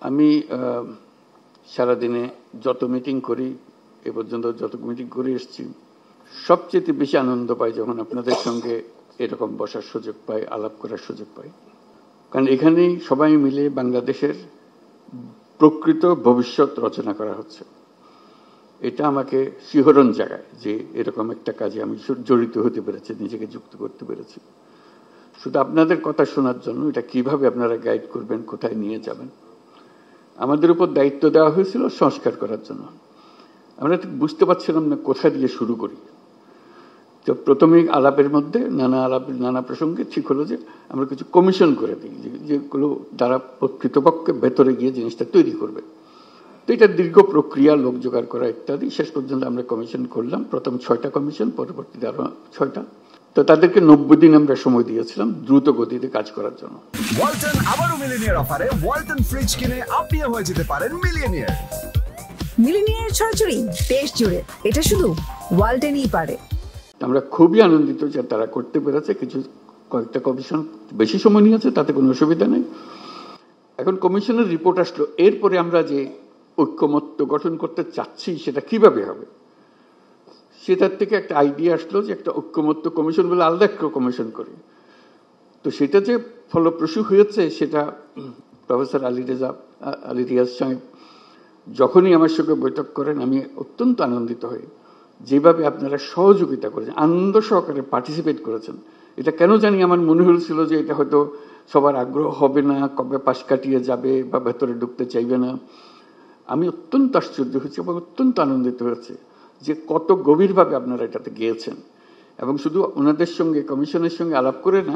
আমি সারাদিনে যত মিটিং করি এ পর্যন্ত যত মিটিং করে এসেছি সবচেয়ে বেশি আনন্দ পাই যখন আপনাদের সঙ্গে এরকম বসার সুযোগ পাই, আলাপ করার সুযোগ পাই। কারণ এখানেই সবাই মিলে বাংলাদেশের প্রকৃত ভবিষ্যৎ রচনা করা হচ্ছে। এটা আমাকে শিহরণ জাগায় যে এরকম একটা কাজে আমি জড়িত হতে পেরেছি, নিজেকে যুক্ত করতে পেরেছি। শুধু আপনাদের কথা শোনার জন্য, এটা কিভাবে আপনারা গাইড করবেন, কোথায় নিয়ে যাবেন। আমাদের উপর দায়িত্ব দেওয়া হয়েছিল সংস্কার করার জন্য। আমরা ঠিক বুঝতে পারছিলাম না কোথা দিয়ে শুরু করি। তো প্রথমে আলাপের মধ্যে নানা প্রসঙ্গে ঠিক হলো যে আমরা কিছু কমিশন করে দিই, যেগুলো দ্বারা কর্তৃপক্ষের ভেতরে গিয়ে জিনিসটা তৈরি করবে। তো এটা দীর্ঘ প্রক্রিয়া, লোক জোগাড় করা ইত্যাদি। শেষ পর্যন্ত আমরা কমিশন করলাম, প্রথম 6টা কমিশন, পরবর্তীতে আরো 6টা। তো তাদেরকে 90 দিন আমরা সময় দিয়েছিলাম দ্রুত গতিতে কাজ করার জন্য। ওয়ালটন আবারো মিলিনিয়ার অফারে ওয়ালটন ফ্রিজ কিনে আপনিও হয়ে যেতে পারেন মিলিয়নিয়ার। মিলিনিয়ার ছড়াছড়ি দেশ জুড়ে, এটা শুধু ওয়ালটনই পারে। আমরা খুবই আনন্দিত যে তারা করতে পেরেছে। কয়েকটা কমিশন বেশি সময় নিয়েছে, তাতে কোনো অসুবিধা নেই। এখন কমিশনের রিপোর্ট আসলো, এরপরে আমরা যে ঐক্যমত্য গঠন করতে চাচ্ছি সেটা কিভাবে হবে, সেটার থেকে একটা আইডিয়া আসলো যে একটা ঐক্যমত্য কমিশন বলে আলাদা একটা কমিশন করি। তো সেটা যে ফলপ্রসূ হয়েছে সেটা প্রফেসর আলী রিয়াজ সাহেব যখনই আমার সঙ্গে বৈঠক করেন আমি অত্যন্ত আনন্দিত হই। যেভাবে আপনারা সহযোগিতা করেছেন, আনন্দ সহকারে পার্টিসিপেট করেছেন। এটা কেন জানি আমার মনে হয়েছিল যে এটা হয়তো সবার আগ্রহ হবে না, কবে পাশ কাটিয়ে যাবে বা ভেতরে ঢুকতে চাইবে না। আমি অত্যন্ত আশ্চর্য হয়েছি এবং অত্যন্ত আনন্দিত হয়েছে যে কত গভীরভাবে আপনারা এটাতে গিয়েছেন। এবং শুধু ওনাদের সঙ্গে, কমিশনের সঙ্গে আলাপ করে না,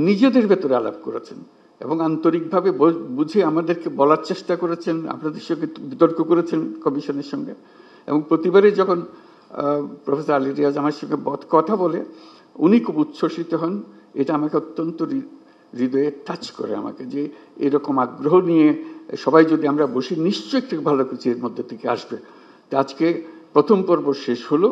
নিজেদের ভেতরে আলাপ করেছেন এবং আন্তরিকভাবে বুঝে আমাদেরকে বলার চেষ্টা করেছেন, আপনাদের সঙ্গে বিতর্ক করেছেন কমিশনের সঙ্গে। এবং প্রতিবারই যখন প্রফেসর আলী রিয়াজ আমার সঙ্গে কথা বলে উনি খুব উচ্ছ্বসিত হন। এটা আমাকে অত্যন্ত হৃদয়ে টাচ করে আমাকে, যে এরকম আগ্রহ নিয়ে সবাই যদি আমরা বসি নিশ্চয়ই একটু ভালো কিছু এর মধ্যে থেকে আসবে। তো আজকে প্রথম পর্ব শেষ হলো,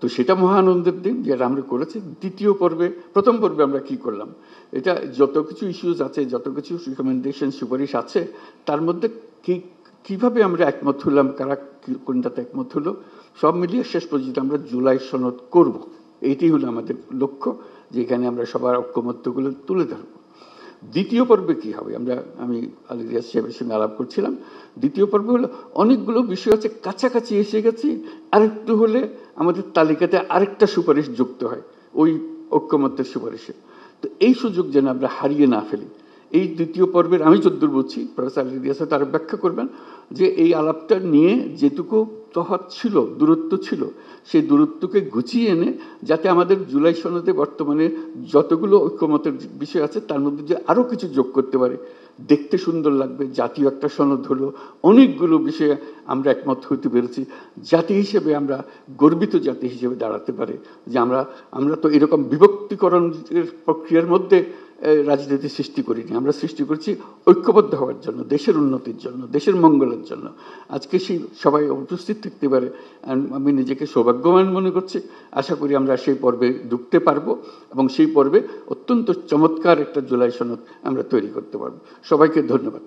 তো সেটা মহা আনন্দের দিন যেটা আমরা করেছি। দ্বিতীয় পর্বে, প্রথম পর্বে আমরা কি করলাম, এটা যত কিছু ইস্যুজ আছে, যত কিছু রিকমেন্ডেশন, সুপারিশ আছে, তার মধ্যে কিভাবে আমরা একমত হলাম, কারা কোনটাতে একমত হলো, সব মিলিয়ে শেষ পর্যন্ত আমরা জুলাই সনদ করব। এইটাই হলো আমাদের লক্ষ্য, যেখানে আমরা সবার ঐক্যমত্যগুলো তুলে ধরব। দ্বিতীয় পর্বে কি হবে, আমি আলী রিয়াজ সাহেবের সঙ্গে আলাপ করছিলাম। দ্বিতীয় পর্বে হলো অনেকগুলো বিষয় আছে, কাছাকাছি এসে গেছি, আরেকটু হলে আমাদের তালিকাতে আরেকটা সুপারিশ যুক্ত হয় ওই ঐক্যমত্যের সুপারিশে। তো এই সুযোগ যেন আমরা হারিয়ে না ফেলি। এই দ্বিতীয় পর্বের আমি যদ্দূর বুঝছি, প্রফেসর আলী রিয়াজ তারা ব্যাখ্যা করবেন যে এই আলাপটা নিয়ে যেটুকু তফাৎ ছিল, দূরত্ব ছিল, সেই দূরত্বকে গুছিয়ে এনে যাতে আমাদের জুলাই সনদে বর্তমানে যতগুলো ঐক্যমতের বিষয় আছে তার মধ্যে যে আরো কিছু যোগ করতে পারে, দেখতে সুন্দর লাগবে। জাতীয় একটা সনদ হলো, অনেকগুলো বিষয়ে আমরা একমত হতে পেরেছি। জাতি হিসেবে আমরা গর্বিত জাতি হিসেবে দাঁড়াতে পারে যে আমরা তো এরকম বিভক্তিকরণের প্রক্রিয়ার মধ্যে রাজনীতি সৃষ্টি করিনি। আমরা সৃষ্টি করছি ঐক্যবদ্ধ হওয়ার জন্য, দেশের উন্নতির জন্য, দেশের মঙ্গলের জন্য। আজকে সেই সবাই উপস্থিত থাকতে পারে, আমি নিজেকে সৌভাগ্যবান মনে করছি। আশা করি আমরা সেই পর্বে ঢুকতে পারবো এবং সেই পর্বে অত্যন্ত চমৎকার একটা জুলাই সনদ আমরা তৈরি করতে পারবো। সবাইকে ধন্যবাদ।